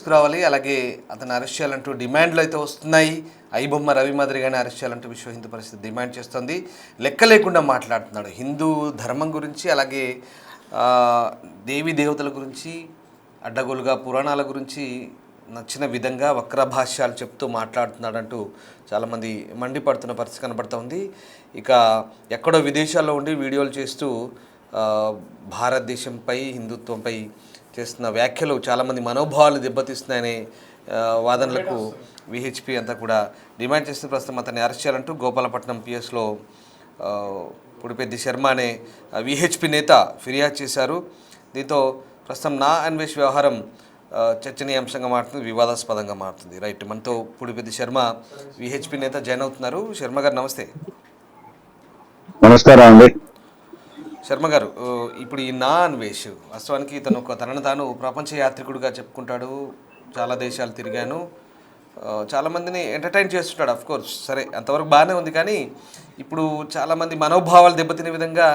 తీసుకురావాలి, అలాగే అతను అరెస్ట్ చేయాలంటూ డిమాండ్లు అయితే వస్తున్నాయి. ఐబొమ్మ రవి మాదిరిగానే అరెస్ట్ చేయాలంటూ విశ్వ హిందూ పరిషత్ డిమాండ్ చేస్తుంది. లెక్క లేకుండా మాట్లాడుతున్నాడు హిందూ ధర్మం గురించి, అలాగే దేవీ దేవతల గురించి, అడ్డగోలుగా పురాణాల గురించి నచ్చిన విధంగా వక్ర భాష్యాలు చెప్తూ మాట్లాడుతున్నాడంటూ చాలామంది మండిపడుతున్న పరిస్థితి కనబడుతూ ఉంది. ఇక ఎక్కడో విదేశాల్లో ఉండి వీడియోలు చేస్తూ భారతదేశంపై హిందుత్వంపై చేస్తున్న వ్యాఖ్యలు చాలామంది మనోభావాలు దెబ్బతీస్తున్నాయనే వాదనలకు విహెచ్పి అంతా కూడా డిమాండ్ చేస్తున్న ప్రస్తుతం అతన్ని అరెస్ట్ చేయాలంటూ గోపాలపట్నం పిఎస్లో పుడిపెద్ది శర్మ అనే విహెచ్పి నేత ఫిర్యాదు చేశారు. దీంతో ప్రస్తుతం నా అన్వేష్ వ్యవహారం చర్చనీయాంశంగా మారుతుంది, వివాదాస్పదంగా మారుతుంది. రైట్, మనతో పుడిపెద్ది శర్మ విహెచ్పి నేత జాయిన్ అవుతున్నారు. శర్మ గారు నమస్తే. నమస్కారం అండి. శర్మ గారు, ఇప్పుడు ఈ నా అన్వేష్ వాస్తవానికి తను తనను తాను ప్రపంచ యాత్రికుడిగా చెప్పుకుంటాడు. చాలా దేశాలు తిరిగాను, చాలామందిని ఎంటర్టైన్ చేస్తుంటాడు. అఫ్కోర్స్ సరే, అంతవరకు బాగానే ఉంది. కానీ ఇప్పుడు చాలామంది మనోభావాలు దెబ్బతినే విధంగా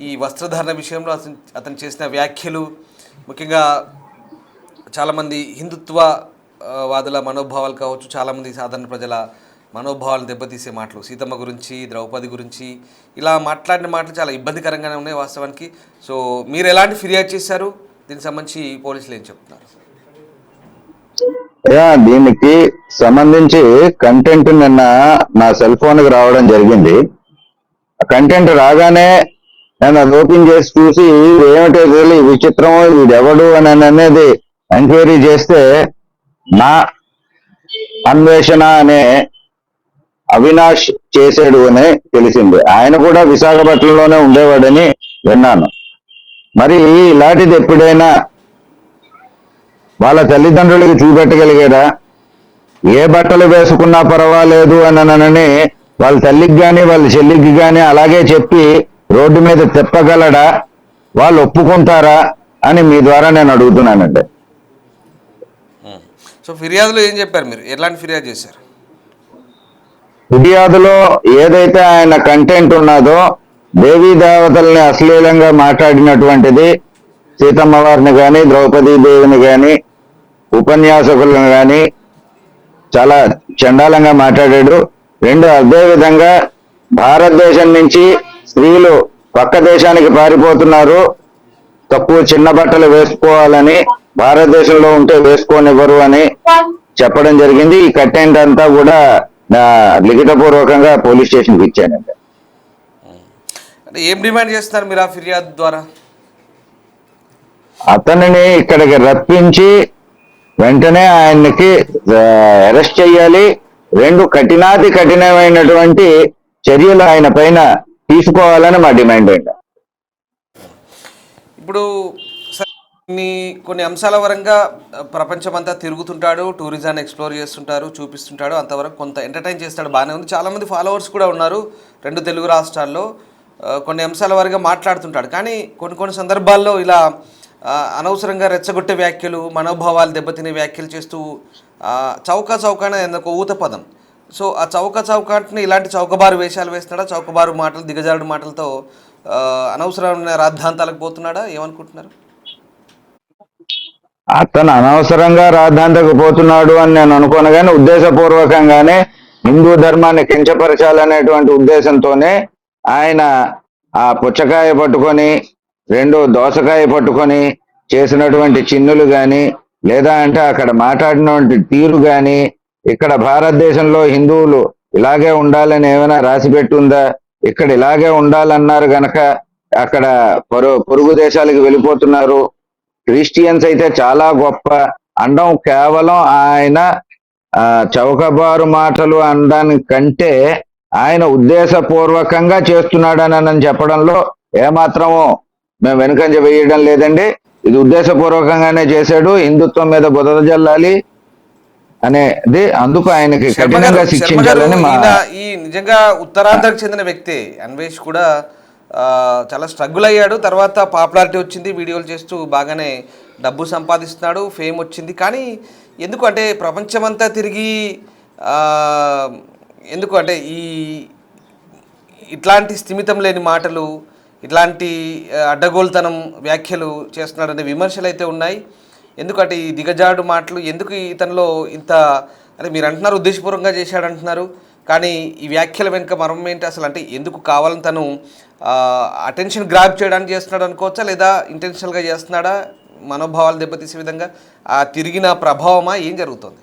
ఈ వస్త్రధారణ విషయంలో అతను చేసిన వ్యాఖ్యలు, ముఖ్యంగా చాలామంది హిందుత్వ వాదుల మనోభావాలు కావచ్చు, చాలామంది సాధారణ ప్రజల మనోభావాలు దెబ్బతీసే మాటలు, సీతమ్మ గురించి, ద్రౌపది గురించి ఇలా మాట్లాడిన మాటలు చాలా ఇబ్బందికరంగానే ఉన్నాయి వాస్తవానికి. సో మీరు ఎలాంటి ఫిర్యాదు చేశారు, దీనికి సంబంధించి పోలీసులు ఏం చెప్తున్నారు? దీనికి సంబంధించి కంటెంట్ నిన్న నా సెల్ ఫోన్కి రావడం జరిగింది. కంటెంట్ రాగానే నేను అది ఓపెన్ చేసి చూసి ఏమిటో తెలియదు, విచిత్రం, ఇది ఎవడు అని అనేది ఎంక్వైరీ చేస్తే నా అన్వేషణ అనే అవినాష్ చేసాడు అని తెలిసింది. ఆయన కూడా విశాఖపట్నంలోనే ఉండేవాడని విన్నాను. మరి ఇలాంటిది ఎప్పుడైనా వాళ్ళ తల్లిదండ్రులకి చూపెట్టగలిగారా? ఏ బట్టలు వేసుకున్నా పర్వాలేదు అని వాళ్ళ తల్లికి కానీ వాళ్ళ చెల్లికి కానీ అలాగే చెప్పి రోడ్డు మీద తిప్పగలడా? వాళ్ళు ఒప్పుకుంటారా అని మీ ద్వారా నేను అడుగుతున్నానండి. సో ఫిర్యాదులో ఏం చెప్పారు, మీరు ఎలాంటి ఫిర్యాదు చేశారు? ఫిర్యాదులో ఏదైతే ఆయన కంటెంట్ ఉన్నదో, దేవీ దేవతల్ని అశ్లీలంగా మాట్లాడినటువంటిది, సీతమ్మ వారిని కానీ, ద్రౌపదీ దేవిని కానీ, ఉపన్యాసకులను కానీ చాలా చండాలంగా మాట్లాడాడు. రెండు, అదేవిధంగా భారతదేశం నుంచి స్త్రీలు పక్క దేశానికి పారిపోతున్నారు, తక్కువ చిన్న బట్టలు వేసుకోవాలని, భారతదేశంలో ఉంటే వేసుకోనివ్వరు అని చెప్పడం జరిగింది. ఈ కంటెంట్ అంతా కూడా లిఖితపూర్వకంగా పోలీస్ స్టేషన్కి ఇచ్చానండి. అంటే ఏం డిమాండ్ చేస్తున్నారు మీరు ఆ ఫిర్యాదు ద్వారా? అతనిని ఇక్కడికి రప్పించి వెంటనే ఆయనకి అరెస్ట్ చేయాలి. రెండు, కఠినమైనటువంటి చర్యలు ఆయన పైన తీసుకోవాలని మా డిమాండ్ అండి. ఇప్పుడు కొన్ని అంశాల పరంగా ప్రపంచమంతా తిరుగుతుంటాడు, టూరిజాన్ని ఎక్స్ప్లోర్ చేస్తుంటారు, చూపిస్తుంటాడు, అంతవరకు కొంత ఎంటర్టైన్ చేస్తాడు, బాగానే ఉంది. చాలామంది ఫాలోవర్స్ కూడా ఉన్నారు రెండు తెలుగు రాష్ట్రాల్లో. కొన్ని అంశాల వరకు మాట్లాడుతుంటాడు. కానీ కొన్ని సందర్భాల్లో ఇలా అనవసరంగా రెచ్చగొట్టే వ్యాఖ్యలు, మనోభావాలు దెబ్బతినే వ్యాఖ్యలు చేస్తూ చౌకాన ఎందుకు ఊత పదం. సో ఆ చౌకాంట్ని ఇలాంటి చౌకబారు వేషాలు వేస్తున్నాడా, చౌకబారు మాటలు, దిగజారుడు మాటలతో అనవసరమైన రాద్ధాంతాలకు పోతున్నాడా? ఏమనుకుంటున్నారు? అతను అనవసరంగా రాద్ధాంతకు పోతున్నాడు అని నేను అనుకోను, కానీ ఉద్దేశపూర్వకంగానే హిందూ ధర్మాన్ని కించపరచాలనేటువంటి ఉద్దేశంతోనే ఆయన ఆ పుచ్చకాయ పట్టుకొని, రెండు దోసకాయ పట్టుకొని చేసినటువంటి చిన్నులు కానీ, లేదా అంటే అక్కడ మాట్లాడినటువంటి తీరు కానీ, ఇక్కడ భారతదేశంలో హిందువులు ఇలాగే ఉండాలని ఏమైనా రాసి పెట్టుందా? ఇక్కడ ఇలాగే ఉండాలన్నారు గనక అక్కడ పొరుగు దేశాలకు వెళ్ళిపోతున్నారు. క్రిస్టియన్స్ అయితే చాలా గొప్ప అండం కేవలం ఆయన చౌకబారు మాటలు అనడానికంటే ఆయన ఉద్దేశపూర్వకంగా చేస్తున్నాడని చెప్పడంలో ఏమాత్రము మేము వెనుకంజ వేయడం లేదండి. ఇది ఉద్దేశపూర్వకంగానే చేశాడు, హిందుత్వం మీద బురద జల్లాలి అనేది, అందుకు ఆయనకి కఠినంగా శిక్షించాలని ఈ నిజంగా ఉత్తరాంధ్రకు చెందిన వ్యక్తి అన్వేష్ కూడా చాలా స్ట్రగుల్ అయ్యాడు. తర్వాత పాపులారిటీ వచ్చింది, వీడియోలు చేస్తూ బాగానే డబ్బు సంపాదిస్తున్నాడు, ఫేమ్ వచ్చింది. కానీ ఎందుకు అంటే ప్రపంచమంతా తిరిగి ఎందుకు అంటే ఇట్లాంటి స్థిమితం లేని మాటలు, ఇట్లాంటి అడ్డగోలుతనం వ్యాఖ్యలు చేస్తున్నాడనే విమర్శలు అయితే ఉన్నాయి. ఎందుకంటే ఈ దిగజాడు మాటలు ఎందుకు ఇతనిలో ఇంత అంటే మీరు అంటున్నారు ఉద్దేశపూర్వకంగా చేశాడు అంటున్నారు, కానీ ఈ వ్యాఖ్యల వెనుక మర్మం ఏంటి అసలు? అంటే ఎందుకు కావాలని తను అటెన్షన్ గ్రాప్ చేయడానికి చేస్తున్నాడు అనుకోవచ్చా, లేదా ఇంటెన్షనల్గా చేస్తున్నాడా? మనోభావాలు దెబ్బతీసే విధంగా ఆ తిరిగిన ప్రభావమా, ఏం జరుగుతుంది?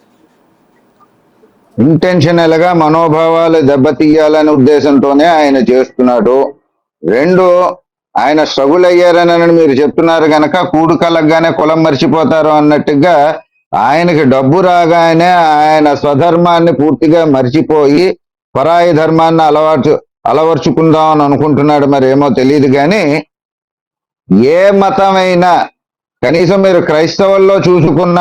ఇంటెన్షనల్ గా మనోభావాలు దెబ్బతీయాలనే ఉద్దేశంతోనే ఆయన చేస్తున్నాడు. రెండు, ఆయన స్ట్రగుల్ అయ్యారని మీరు చెప్తున్నారు కనుక కూడు కలగ్గానే కులం మర్చిపోతారు అన్నట్టుగా ఆయనకి డబ్బు రాగానే ఆయన స్వధర్మాన్ని పూర్తిగా మర్చిపోయి పరాయి ధర్మాన్ని అలవర్చుకుందాం అని అనుకుంటున్నాడు. మరి ఏమో తెలియదు కానీ ఏ మతమైనా, కనీసం మీరు క్రైస్తవుల్లో చూసుకున్న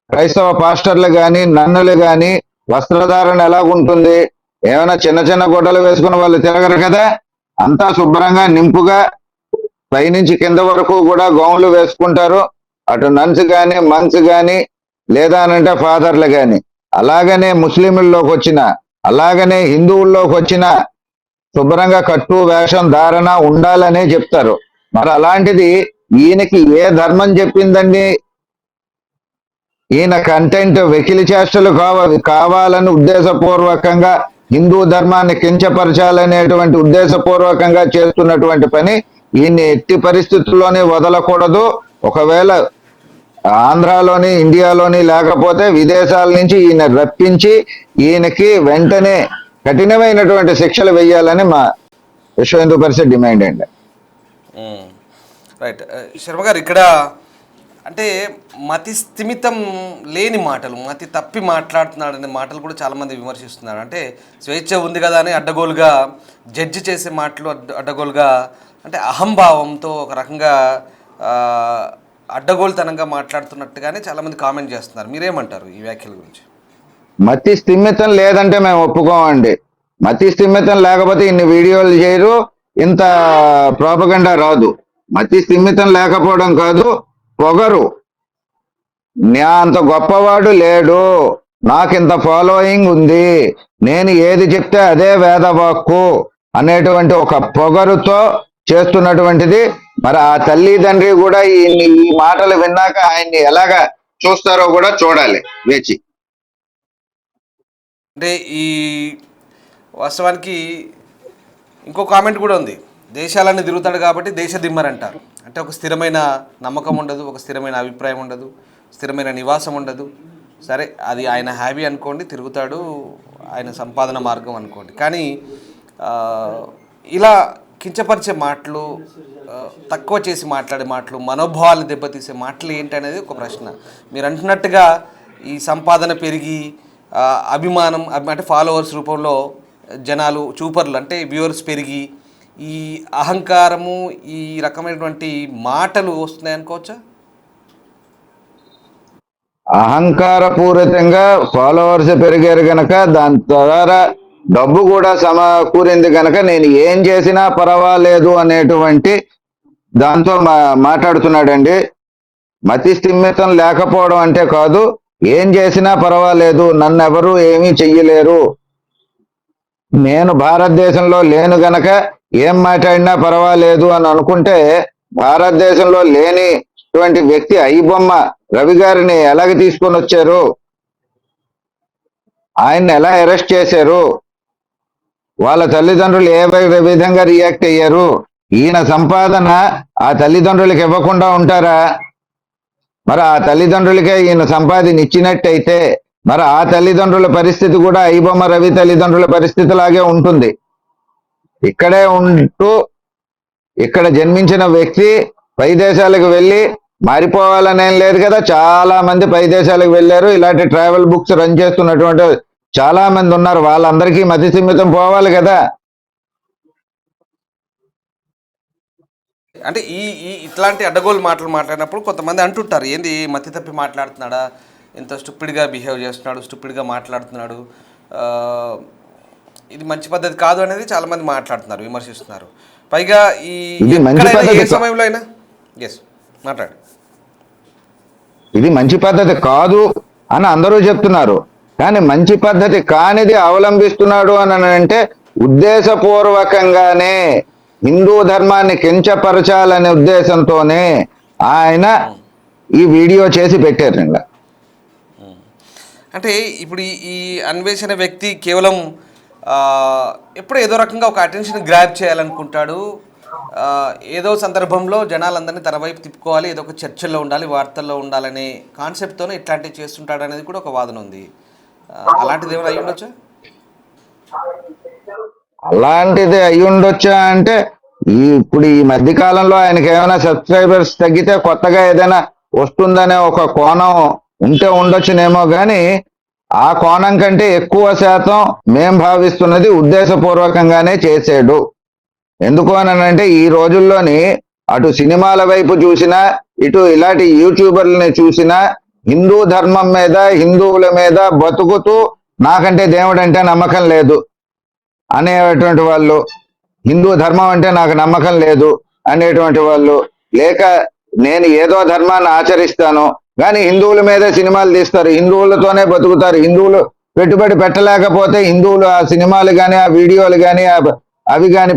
క్రైస్తవ పాస్టర్లు కానీ నన్నులు కానీ వస్త్రధారణ ఎలాగుంటుంది? ఏమైనా చిన్న చిన్న గుడ్డలు వేసుకున్న వాళ్ళు తిరగరు కదా, అంతా శుభ్రంగా నింపుగా పైనుంచి కింద వరకు కూడా గౌన్లు వేసుకుంటారు. అటు నన్స్ కానీ మన్స్ కానీ లేదా అనంటే ఫాదర్లు కానీ. అలాగనే ముస్లింల్లోకి వచ్చిన, అలాగనే హిందువుల్లోకి వచ్చిన శుభ్రంగా కట్టు వేషం ధారణ ఉండాలనే చెప్తారు. మరి అలాంటిది ఈయనకి ఏ ధర్మం చెప్పిందండి? ఈయన కంటెంట్ వెకిలి చేష్టలు కావాలని ఉద్దేశపూర్వకంగా హిందూ ధర్మాన్ని కించపరచాలనేటువంటి ఉద్దేశపూర్వకంగా చేస్తున్నటువంటి పని ఈయన్ని ఎట్టి పరిస్థితుల్లోనే వదలకూడదు. ఒకవేళ ఆంధ్రాలోని ఇండియాలోని లేకపోతే విదేశాల నుంచి ఈయన రప్పించి ఈయనకి వెంటనే కఠినమైనటువంటి శిక్షలు వేయాలని మా విశ్వ హిందూ పరిషత్ డిమాండ్ అండి. రైట్ శర్మ గారు, ఇక్కడ అంటే మతి స్థిమితం లేని మాటలు, మతి తప్పి మాట్లాడుతున్నాడనే మాటలు కూడా చాలామంది విమర్శిస్తున్నారు. అంటే స్వేచ్ఛ ఉంది కదా అని అడ్డగోలుగా జడ్జి చేసే మాటలు, అడ్డగోలుగా అంటే అహంభావంతో ఒక రకంగా అడ్డగోలుతనంగా మాట్లాడుతున్నట్టుగానే చాలామంది కామెంట్ చేస్తున్నారు. మీరేమంటారు ఈ వ్యాఖ్యల గురించి? మతి స్థిమితం లేదంటే మేము ఒప్పుకోమండి. మతి స్థిమితం లేకపోతే ఇన్ని వీడియోలు చేయరు, ఇంత ప్రోపగండా రాదు. మతి స్థిమితం లేకపోవడం కాదు, పొగరు. నా అంత గొప్పవాడు లేడు, నాకింత ఫాలోయింగ్ ఉంది, నేను ఏది చెప్తే అదే వేదవాక్కు అనేటువంటి ఒక పొగరుతో చేస్తున్నటువంటిది. మరి ఆ తల్లిదండ్రి కూడా ఈ మాటలు విన్నాక ఆయన్ని ఎలాగా చూస్తారో కూడా చూడాలి వేచి. అంటే ఈ వాస్తవానికి ఇంకో కామెంట్ కూడా ఉంది, దేశాలన్నీ తిరుగుతాడు కాబట్టి దేశ దిమ్మర్ అంటారు. అంటే ఒక స్థిరమైన నమ్మకం ఉండదు, ఒక స్థిరమైన అభిప్రాయం ఉండదు, స్థిరమైన నివాసం ఉండదు. సరే, అది ఆయన హ్యాబీ అనుకోండి, తిరుగుతాడు, ఆయన సంపాదన మార్గం అనుకోండి. కానీ ఇలా కించపరిచే మాటలు, తక్కువ చేసి మాట్లాడే మాటలు, మనోభావాలు దెబ్బతీసే మాటలు ఏంటనేది ఒక ప్రశ్న. మీరు అంటున్నట్టుగా ఈ సంపాదన పెరిగి అభిమానం అంటే ఫాలోవర్స్ రూపంలో జనాలు, చూపర్లు అంటే వ్యూవర్స్ పెరిగి ఈ అహంకారము, ఈ రకమైనటువంటి మాటలు వస్తున్నాయి అనుకోవచ్చా? అహంకారపూరితంగా ఫాలోవర్స్ పెరిగారు గనక, దాని ద్వారా డబ్బు కూడా సమకూరింది గనక నేను ఏం చేసినా పర్వాలేదు అనేటువంటి దాంతో మాట్లాడుతున్నాడండి. మతి స్థిమితం లేకపోవడం అంటే కాదు, ఏం చేసినా పర్వాలేదు, నన్ను ఎవరు ఏమీ చెయ్యలేరు, నేను భారతదేశంలో లేను గనక ఏం మాట్లాడినా పర్వాలేదు అని అనుకుంటే, భారతదేశంలో లేనిటువంటి వ్యక్తి ఐబొమ్మ రవి గారిని ఎలాగ తీసుకొని వచ్చారు, ఆయన్ని ఎలా అరెస్ట్ చేశారు, వాళ్ళ తల్లిదండ్రులు ఏ విధంగా రియాక్ట్ అయ్యారు, ఈయన సంపాదన ఆ తల్లిదండ్రులకు ఇవ్వకుండా ఉంటారా? మరి ఆ తల్లిదండ్రులకే ఈయన సంపాదన ఇచ్చినట్టయితే మరి ఆ తల్లిదండ్రుల పరిస్థితి కూడా ఐబొమ్మ రవి తల్లిదండ్రుల పరిస్థితి లాగే ఉంటుంది. ఇక్కడే ఉంటూ ఇక్కడ జన్మించిన వ్యక్తి పై దేశాలకు వెళ్ళి మారిపోవాలనేం లేదు కదా. చాలా మంది పై దేశాలకు వెళ్ళారు, ఇలాంటి ట్రావెల్ బుక్స్ రన్ చేస్తున్నటువంటి చాలా మంది ఉన్నారు. వాళ్ళందరికీ మతి స్థిమితం పోవాలి కదా. అంటే ఈ ఈ ఇట్లాంటి అడ్డగోలు మాటలు మాట్లాడినప్పుడు కొంతమంది అంటుంటారు, ఏంది మతి తప్పి మాట్లాడుతున్నాడా, ఎంత స్టూపిడ్గా బిహేవ్ చేస్తున్నాడు, స్టూపిడ్గా మాట్లాడుతున్నాడు, ఇది మంచి పద్ధతి కాదు అనేది చాలామంది మాట్లాడుతున్నారు, విమర్శిస్తున్నారు. పైగా ఈ ఏ సమయంలో అయినా మాట్లాడు, ఇది మంచి పద్ధతి కాదు అని అందరూ చెప్తున్నారు. కానీ మంచి పద్ధతి కానిది అవలంబిస్తున్నాడు అని అంటే ఉద్దేశపూర్వకంగానే హిందూ ధర్మాన్ని కించపరచాలనే ఉద్దేశంతోనే ఆయన ఈ వీడియో చేసి పెట్టారు ఇంకా. అంటే ఇప్పుడు ఈ అన్వేషణ వ్యక్తి కేవలం ఆ, ఎప్పుడు ఏదో రకంగా ఒక అటెన్షన్ గ్రాప్ చేయాలనుకుంటాడు. ఆ, ఏదో సందర్భంలో జనాలందరినీ తన వైపు తిప్పుకోవాలి, ఏదో ఒక చర్చల్లో ఉండాలి, వార్తల్లో ఉండాలనే కాన్సెప్ట్తోనే ఇట్లాంటివి చేస్తుంటాడు అనేది కూడా ఒక వాదన ఉంది. అలాంటిది ఏమైనా అయ్యి ఉండొచ్చా? అలాంటిది అయి ఉండొచ్చా అంటే, ఇప్పుడు ఈ మధ్య కాలంలో ఆయనకి ఏమైనా సబ్స్క్రైబర్స్ తగ్గితే కొత్తగా ఏదైనా వస్తుందనే ఒక కోణం ఉంటే ఉండొచ్చునేమో కానీ, ఆ కోణం కంటే ఎక్కువ శాతం మేం భావిస్తున్నది ఉద్దేశపూర్వకంగానే చేసాడు. ఎందుకు అనంటే ఈ రోజుల్లోని అటు సినిమాల వైపు చూసినా, ఇటు ఇలాంటి యూట్యూబర్లని చూసినా, హిందూ ధర్మం మీద, హిందువుల మీద బతుకుతూ నాకంటే దేవుడు అంటే నమ్మకం లేదు అనేటువంటి వాళ్ళు, హిందూ ధర్మం అంటే నాకు నమ్మకం లేదు అనేటువంటి వాళ్ళు, లేక నేను ఏదో ధర్మాన్ని ఆచరిస్తాను కానీ హిందువుల మీదే సినిమాలు తీస్తారు, హిందువులతోనే బతుకుతారు, హిందువులు పెట్టుబడి పెట్టలేకపోతే హిందువులు ఆ సినిమాలు కానీ ఆ వీడియోలు కానీ అవి కానీ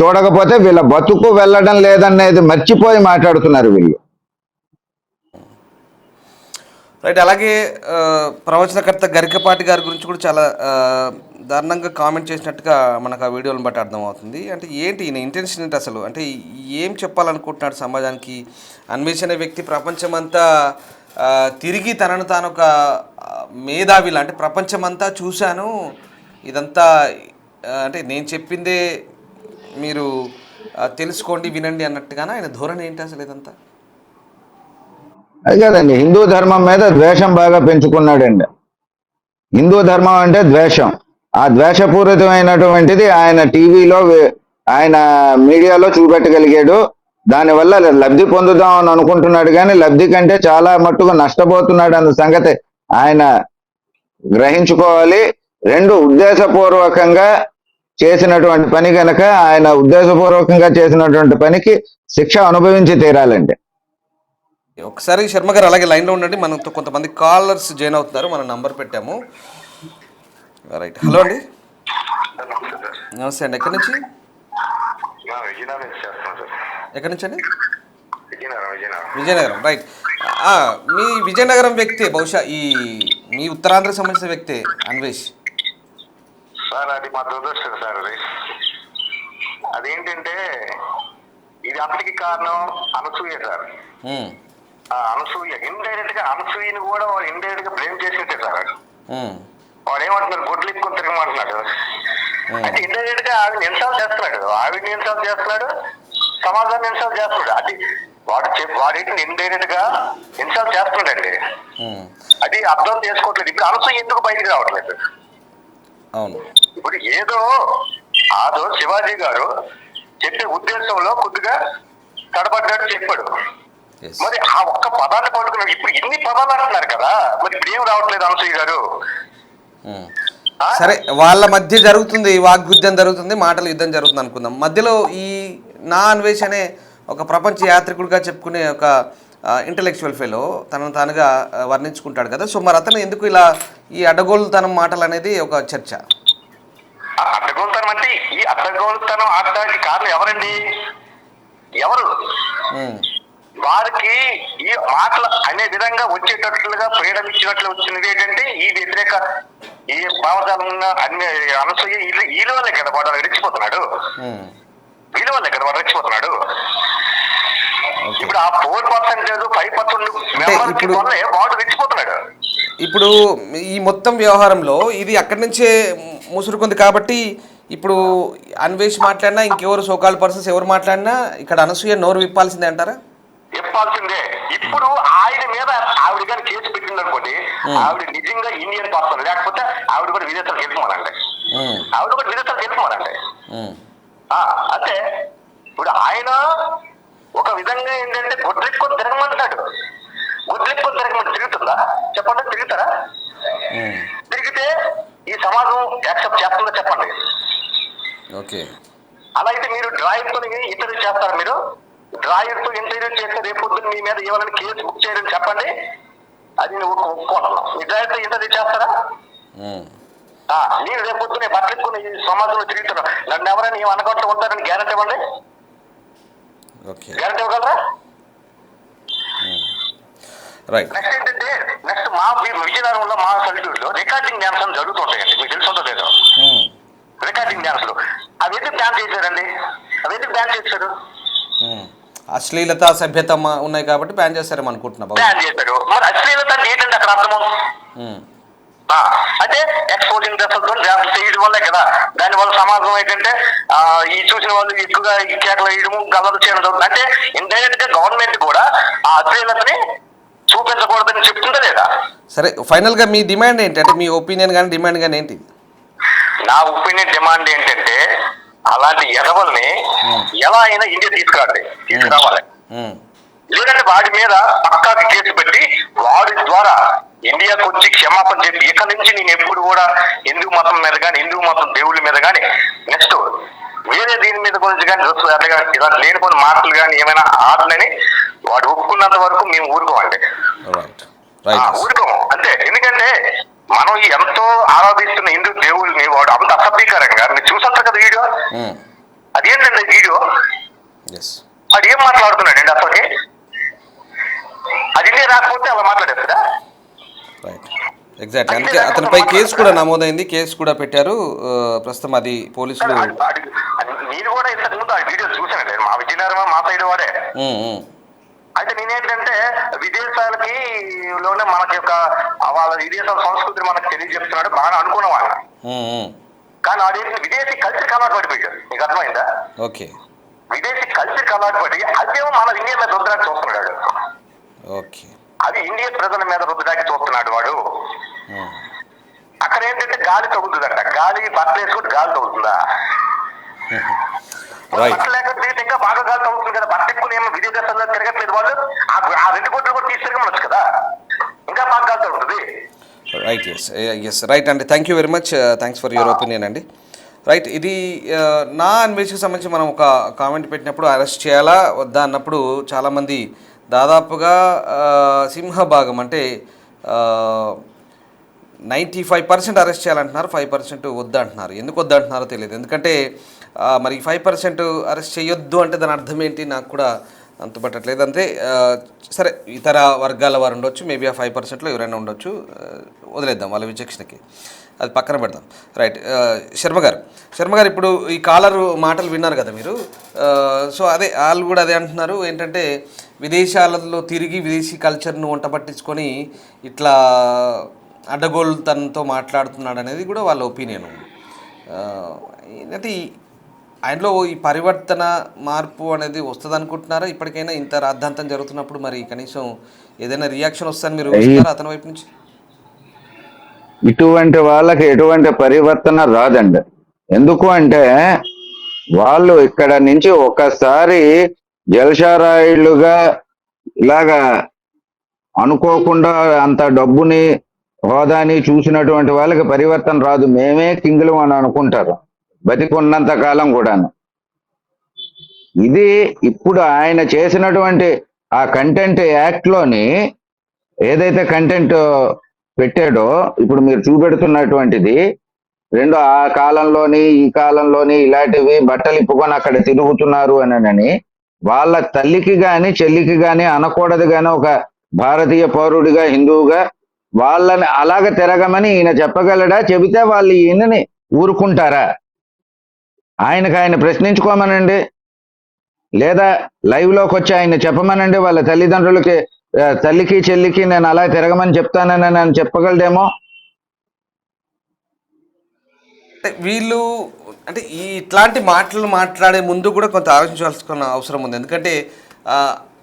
చూడకపోతే వీళ్ళ బతుకు వెళ్ళడం లేదనేది మర్చిపోయి మాట్లాడుతున్నారు వీళ్ళు. రైట్. అలాగే ప్రవచనకర్త గరికపాటి గారి గురించి కూడా చాలా దారుణంగా కామెంట్ చేసినట్టుగా మనకు ఆ వీడియోలను బట్టి అర్థమవుతుంది. అంటే ఏంటి ఈయన ఇంటెన్షన్ ఏంటి అసలు? అంటే ఏం చెప్పాలనుకుంటున్నాడు సమాజానికి? అన్వేషణ వ్యక్తి ప్రపంచమంతా తిరిగి తనను తాను ఒక మేధావిలా, అంటే ప్రపంచమంతా చూశాను, ఇదంతా అంటే నేను చెప్పిందే మీరు తెలుసుకోండి వినండి అన్నట్టుగానే ఆయన ధోరణి ఏంటి అసలు ఇదంతా? అది కదండి, హిందూ ధర్మం మీద ద్వేషం బాగా పెంచుకున్నాడండి. హిందూ ధర్మం అంటే ద్వేషం, ఆ ద్వేషపూరితమైనటువంటిది ఆయన టీవీలో ఆయన మీడియాలో చూపెట్టగలిగాడు. దానివల్ల లబ్ధి పొందుదాం అని అనుకుంటున్నాడు కానీ లబ్ధి కంటే చాలా మట్టుకు నష్టపోతున్నాడు అన్న సంగతి ఆయన గ్రహించుకోవాలి. రెండు, ఉద్దేశపూర్వకంగా చేసినటువంటి పని కనుక ఆయన ఉద్దేశపూర్వకంగా చేసినటువంటి పనికి శిక్ష అనుభవించి తీరాలండి. ఒకసారి శర్మ గారు అలాగే లైన్లో ఉండండి, మనతో కొంతమంది కాలర్స్ జాయిన్ అవుతున్నారు, మనం నంబర్ పెట్టాము. రైట్. హలో అండి, నమస్తే అండి. ఎక్కడి నుంచి? ఎక్కడి నుంచి అండి? విజయనగరం. రైట్. మీ విజయనగరం వ్యక్తే బహుశా ఈ మీ ఉత్తరాంధ్రకు సంబంధించిన వ్యక్తే అన్వేష్ సార్. అది మా దురదృష్టం సార్. అది అదేంటంటే ఇది అంతటికి కారణం అనసూయ సార్. అనసూయ ఇండైరెక్ట్ గా, అనసూయని కూడా వాడు ఇండైరెక్ట్ గా బ్లేమ్ చేసినట్టే సార్. వాడు ఏమంటున్నాడు, గొడ్లు ఎక్కువ తిరగమంటున్నాడు. అంటే ఇండైరెక్ట్ గా ఆవిడని ఇన్సల్ట్ చేస్తున్నాడు, ఆవిడని ఇన్సల్ట్ చేస్తున్నాడు, సమాజాన్ని ఇన్సల్ట్ చేస్తున్నాడు. అది వాడేంటి ఇండైరెక్ట్ గా ఇన్సల్ట్ చేస్తున్నాడండి. అది అర్థం చేసుకోవట్లేదు. ఇప్పుడు అనసూయ ఎందుకు బయటికి రావట్లేదు? అవును, ఇప్పుడు ఏదో ఆదో శివాజీ గారు చెప్పే ఉద్దేశంలో కొద్దిగా తడబడ్డాడు చెప్పాడు. మరి ఆ ఒక్క పదాన్ని పట్టుకున్నాడు. ఇప్పుడు ఇన్ని పదాలు అంటున్నారు కదా, మరి ఇప్పుడు ఏం రావట్లేదు అనసూయ గారు? సరే, వాళ్ళ మధ్య జరుగుతుంది వాగ్యుద్ధం జరుగుతుంది, మాటల యుద్ధం జరుగుతుంది అనుకుందాం. మధ్యలో ఈ నా అన్వేషణే ఒక ప్రపంచ యాత్రికుడిగా చెప్పుకునే ఒక ఇంటలెక్చువల్ ఫెలో తనను తానుగా వర్ణించుకుంటాడు కదా. సో మరి అతను ఎందుకు ఇలా ఈ అడ్డగోలుతనం మాటలు అనేది ఒక చర్చ. అడ్డగోలుతనం అంటే ఈ అడ్డగోలుతనం ఆడడానికి కారణం ఎవరండి? ఎవరు? వారికి ఈ మాటలు అనే విధంగా వచ్చేటట్లుగా ఫ్రీడమ్ ఇచ్చినట్లు వచ్చినది ఏంటంటే ఈ వ్యతిరేక ఈ భావజాలం ఉన్న అన్ని అనసూయ వీళ్ళ వల్లే కదా వాడు రెచ్చిపోతున్నాడు. వీళ్ళ వల్లే కదా వాడు రెచ్చిపోతున్నాడు. ఇప్పుడు ఆ 4% 5% వల్లే వాడు రెచ్చిపోతున్నాడు. ఇప్పుడు ఈ మొత్తం వ్యవహారంలో ఇది అక్కడి నుంచే ముసురుకుంది కాబట్టి ఇప్పుడు అన్వేష్ మాట్లాడినా, ఇంకెవరు సోకాల్ పర్సన్స్ ఎవరు మాట్లాడినా ఇక్కడ అనసూయ నోరు విప్పాల్సిందే అంటారా? విప్పాల్సిందే. ఇప్పుడు ఆయన మీద ఆవిడ గారు కేసు పెట్టింది అనుకోండి, ఆవిడ నిజంగా ఇండియన్ పర్సన్, లేకపోతే ఆవిడ కూడా విదేశాలకు వెళ్తున్నారంటే, ఆవిడ కూడా విదేశాలకు వెళ్తున్నారంటే అంటే ఇప్పుడు ఆయన ఒక విధంగా ఏంటంటే గొడ్లెక్కుని తిరగమంటున్నాడు. గొడ్లెక్కుని తిరగమంటే తిరుగుతుందా చెప్పండి? తిరుగుతారా? తిరిగితే ఈ సమాజం యాక్సెప్ట్ చేస్తుందో చెప్పండి. ఓకే, అలా అయితే మీరు డ్రాయర్తో ఇంటర్వ్యూ చేస్తారా? మీరు డ్రాయర్తో ఇంటర్వ్యూ చేస్తే రేపు పొద్దున్న మీ మీద ఏమైనా కేసు బుక్ చేయరని చెప్పండి, అది నువ్వు ఒప్పుకోవాలి. మీ డ్రాయర్తో ఇంటర్వ్యూ చేస్తారా? నేను రేపు పొద్దున్న బట్టలెక్కుని ఈ సమాజంలో తిరుగుతున్నా, నన్ను ఎవరైనా ఏం అనకుండా ఉంటారని గ్యారెంటీ ఇవ్వండి. గ్యారెంటీ ఇవ్వగలరా? రైట్. నెక్స్ట్ ఏంటంటే నెక్స్ట్ మా విజయనగరంలో మా సల్యూట్ లో రికార్డింగ్ డ్యాన్స్ అని జరుగుతుంటాయండి, మీకు తెలుసుందో లేదో. రికార్డింగ్ డ్యాన్స్ లు అవి ఎందుకు బ్యాన్ చేశారండి? అవి ఎందుకు బ్యాన్ చేశారు? అశ్లీలత సభ్యత ఉన్నాయి కాబట్టి బ్యాన్ చేస్తారేమో అనుకుంటున్నా. బ్యాన్ చేశారు. మరి అశ్లీలత అంటే ఏంటంటే అక్కడ అర్థము అంటే ఎక్స్పోజింగ్ డ్రెస్సులతో డ్యాన్స్ చేయడం వల్లే కదా. దానివల్ల సమాజం ఏంటంటే ఈ చూసిన వాళ్ళు ఎక్కువగా ఈ కేకలు వేయడము, గల్లలు చేయడం జరుగుతుంది. అంటే ఇండైరెక్ట్ గా గవర్నమెంట్ కూడా ఆ అశ్లీలతని చూపించకూడదని చెప్తుందా లేదా? సరే, ఫైనల్ గా మీ డిమాండ్ ఏంటి? అంటే మీ ఒపీనియన్ కానీ డిమాండ్ కానీ ఏంటి? నా ఒపీనియన్ డిమాండ్ ఏంటంటే అలాంటి ఎదవల్ని ఎలా అయినా ఇండియా తీసుకురావాలి. లేదంటే వాడి మీద పక్కాకి కేసు పెట్టి వాడి ద్వారా ఇండియాకు వచ్చి క్షమాపణ చెప్పి ఇక నుంచి నేను ఎప్పుడు కూడా హిందూ మతం మీద కానీ హిందూ మతం దేవుళ్ళ మీద కానీ నెక్స్ట్ వేరే దీని మీద గురించి కానీ ఇలా లేనిపోయిన మాటలు కానీ ఏమైనా ఆటలని వాడు ఒప్పుకున్నంత వరకు మేము ఊరుకోమండి. ఊరుకోము అంతే. ఎందుకంటే మనం ఎంతో ఆరాధిస్తున్న హిందూ దేవుళ్ళని వాడు అంత అసభ్యకరంగా మీరు చూసంటారు కదా వీడియో. అదేంటండి వీడియో, వాడు ఏం మాట్లాడుతున్నాడండి అసలుకి? అది ఇండియా రాకపోతే అలా మాట్లాడేస్తాడా? ఎగ్జాక్ట్. అందుకే అతనిపై కేసు కూడా నమోదైంది, కేసు కూడా పెట్టారు ప్రస్తుతం. అది పోలీసులు. నేను కూడా ఇంతకు ముందు ఆ వీడియో చూసాను, మా విజయనగరం మా సైడ్ వాడే. అయితే నేనేంటంటే విదేశాలకి లోనే మనకి యొక్క వాళ్ళ విదేశాల సంస్కృతిని మనకు తెలియజెప్తున్నాడు బాగా అనుకున్నవాడు. కానీ వాడు విదేశీ కల్చర్కి అలవాటు పడిపోయాడు. నీకు అర్థమైందా? ఓకే. విదేశీ కల్చర్కి అలవాటు పడి అదేమో మన ఇండియా మీద రుద్దడానికి చూస్తున్నాడు. ఓకే. అది ఇండియా ప్రజల మీద రుద్దడానికి చూస్తున్నాడు వాడు. అక్కడ ఏంటంటే గాలి తగ్గుతుందంట. గాలి బట్ట వేసుకుంటే గాలి తగ్గుతుందా? బట్ట లేకపోతే ఇంకా బాగా గాలి తగ్గుతుంది కదా. బట్ట ఎక్కువ ఏమో విదేశాల్లో తిరగట్లేదు వాళ్ళు. ఆ 2 కోట్లు కూడా తీసుకెళ్ళమనొచ్చు కదా, ఇంకా బాగా గాలి తగ్గుతుంది. రైట్. ఎస్ రైట్ అండి. Thank you very much. Thanks for your opinion అండి. రైట్. ఇది నా అన్వేషణకు సంబంధించి మనం ఒక కామెంట్ పెట్టినప్పుడు అరెస్ట్ చేయాలా వద్దా అన్నప్పుడు చాలామంది దాదాపుగా సింహభాగం అంటే 95% అరెస్ట్ చేయాలంటున్నారు, 5% వద్దంటున్నారు. ఎందుకు వద్దంటున్నారో తెలియదు. ఎందుకంటే మరి 5% అరెస్ట్ చేయొద్దు అంటే దాని అర్థం ఏంటి నాకు కూడా అంతుపట్టట్లేదు. అంతే. సరే, ఇతర వర్గాల వారు ఉండొచ్చు, మేబీ ఆ 5%లో ఎవరైనా ఉండొచ్చు, వదిలేద్దాం వాళ్ళ విచక్షణకి, అది పక్కన పెడదాం. రైట్. శర్మ గారు ఇప్పుడు ఈ కాలర్ మాటలు విన్నారు కదా మీరు. సో అదే వాళ్ళు కూడా అదే అంటున్నారు, ఏంటంటే విదేశాలలో తిరిగి విదేశీ కల్చర్ను వంట పట్టించుకొని ఇట్లా అడ్డగోలుతనంతో మాట్లాడుతున్నాడు అనేది కూడా వాళ్ళ ఒపీనియన్. ఏంటంటే ఆయనలో ఈ పరివర్తన మార్పు అనేది వస్తుంది అనుకుంటున్నారా? ఇప్పటికైనా ఇంత రాద్ధాంతం జరుగుతున్నప్పుడు మరి కనీసం ఏదైనా రియాక్షన్ వస్తుందని మీరు చూస్తున్నారా అతని వైపు నుంచి? ఇటువంటి వాళ్ళకి ఎటువంటి పరివర్తన రాదండి. ఎందుకు అంటే వాళ్ళు ఇక్కడ నుంచి ఒకసారి జలశారాయిలుగా ఇలాగా అనుకోకుండా అంత డబ్బుని హోదాని చూసినటువంటి వాళ్ళకి పరివర్తన రాదు. మేమే కింగులు అని అనుకుంటారు బతికున్నంత కాలం కూడాను. ఇది ఇప్పుడు ఆయన చేసినటువంటి ఆ కంటెంట్ యాక్ట్లోని ఏదైతే కంటెంట్ పెట్టాడో ఇప్పుడు మీరు చూపెడుతున్నటువంటిది ఆ కాలంలోని ఈ కాలంలోని ఇలాంటివి బట్టలు ఇప్పుకొని అక్కడ తిరుగుతున్నారు అని వాళ్ళ తల్లికి గాని చెల్లికి గాని అనకూడదు గాని ఒక భారతీయ పౌరుడిగా హిందువుగా వాళ్ళని అలాగ తిరగమని ఈయన చెప్పగలడా? చెబితే వాళ్ళు ఈయనని ఊరుకుంటారా? ఆయన ప్రశ్నించుకోమనండి, లేదా లైవ్ లోకి వచ్చి ఆయన చెప్పమనండి. వాళ్ళ తల్లిదండ్రులకి తల్లికి చెల్లికి నేను అలా తిరగమని చెప్తానని నేను చెప్పగలడేమో. వీళ్ళు అంటే ఇట్లాంటి మాటలు మాట్లాడే ముందు కూడా కొంత ఆలోచించాల్సిన అవసరం ఉంది. ఎందుకంటే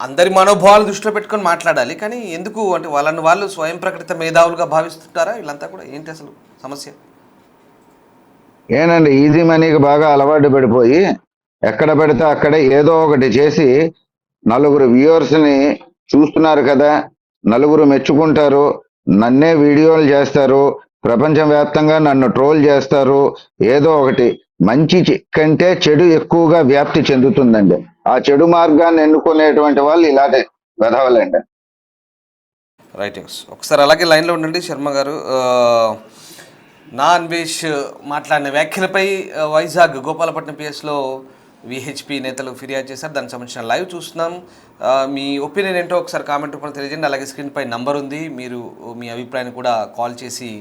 అందరి మనోభావాలు దృష్టిలో పెట్టుకొని మాట్లాడాలి. కానీ ఎందుకు అంటే వాళ్ళని వాళ్ళు స్వయం ప్రకటిత మేధావులుగా భావిస్తుంటారా వీళ్ళంతా కూడా? ఏంటి అసలు సమస్య? ఏనండి, ఈజీ మనీకి బాగా అలవాటు పడిపోయి ఎక్కడ పెడితే అక్కడే ఏదో ఒకటి చేసి నలుగురు వ్యూవర్స్ని చూస్తున్నారు కదా, నలుగురు మెచ్చుకుంటారు, నన్నే వీడియోలు చేస్తారు, ప్రపంచవ్యాప్తంగా నన్ను ట్రోల్ చేస్తారు. ఏదో ఒకటి మంచి కంటే చెడు ఎక్కువగా వ్యాప్తి చెందుతుందండి. ఆ చెడు మార్గాన్ని ఎన్నుకునేటువంటి వాళ్ళు ఇలాంటి వెధవలండి. రైట్. ఒకసారి అలాగే లైన్లో ఉండండి శర్మ గారు. నా అన్వేష్ మాట్లాడిన వ్యాఖ్యలపై వైజాగ్ గోపాలపట్నం పిఎస్లో విహెచ్పి నేతలు ఫిర్యాదు చేశారు. దానికి సంబంధించిన లైవ్ చూస్తున్నాం. మీ ఒపీనియన్ ఏంటో ఒకసారి కామెంట్ రూపంలో తెలియజేయండి. అలాగే స్క్రీన్పై నంబర్ ఉంది, మీరు మీ అభిప్రాయాన్ని కూడా కాల్ చేసి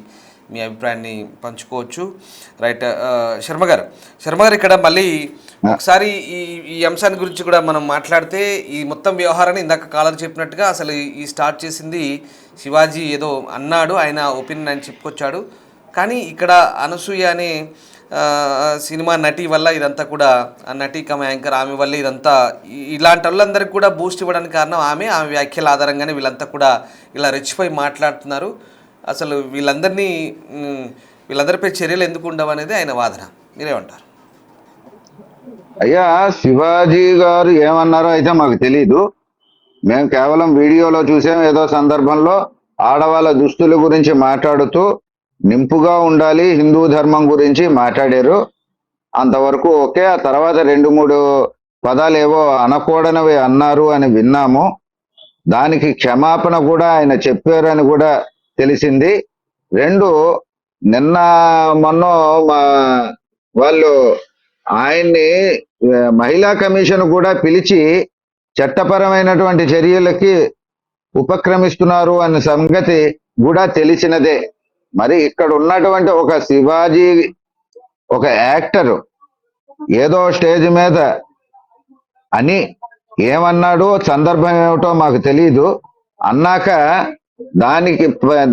మీ అభిప్రాయాన్ని పంచుకోవచ్చు. రైట్. శర్మ గారు ఇక్కడ మళ్ళీ ఒకసారి ఈ అంశాన్ని గురించి కూడా మనం మాట్లాడితే, ఈ మొత్తం వ్యవహారాన్ని ఇందాక కాలర్ చెప్పినట్టుగా అసలు ఈ స్టార్ట్ చేసింది శివాజీ ఏదో అన్నాడు, ఆయన ఒపీనియన్ ఆయన చెప్పుకొచ్చాడు. కానీ ఇక్కడ అనసూయ అనే సినిమా నటి వల్ల ఇదంతా కూడా, ఆ నటి కమ యాంకర్ ఆమె వల్ల ఇదంతా, ఇలాంటి వాళ్ళందరికీ కూడా బూస్ట్ ఇవ్వడానికి కారణం ఆమె వ్యాఖ్యల ఆధారంగానే వీళ్ళంతా కూడా ఇలా రెచ్చిపోయి మాట్లాడుతున్నారు. అసలు వీళ్ళందరిపై చర్యలు ఎందుకు ఉండవు అనేది ఆయన వాదన. మీరేమంటారు? అయ్యా, శివాజీ గారు ఏమన్నారో అయితే మాకు తెలీదు. మేము కేవలం వీడియోలో చూసాం. ఏదో సందర్భంలో ఆడవాళ్ళ దుస్తుల గురించి మాట్లాడుతూ నింపుగా ఉండాలి, హిందూ ధర్మం గురించి మాట్లాడారు. అంతవరకు ఓకే. ఆ తర్వాత 2-3 పదాలు ఏవో అనకూడనివి అన్నారు అని విన్నాము. దానికి క్షమాపణ కూడా ఆయన చెప్పారు అని కూడా తెలిసింది. 2, నిన్న మొన్న వాళ్ళు ఆయన్ని మహిళా కమిషన్ కూడా పిలిచి చట్టపరమైనటువంటి చర్యలకి ఉపక్రమిస్తున్నారు అనే సంగతి కూడా తెలిసినదే. మరి ఇక్కడ ఉన్నటువంటి ఒక శివాజీ, ఒక యాక్టర్ ఏదో స్టేజ్ మీద అని ఏమన్నాడు, సందర్భం ఏమిటో మాకు తెలియదు. అన్నాక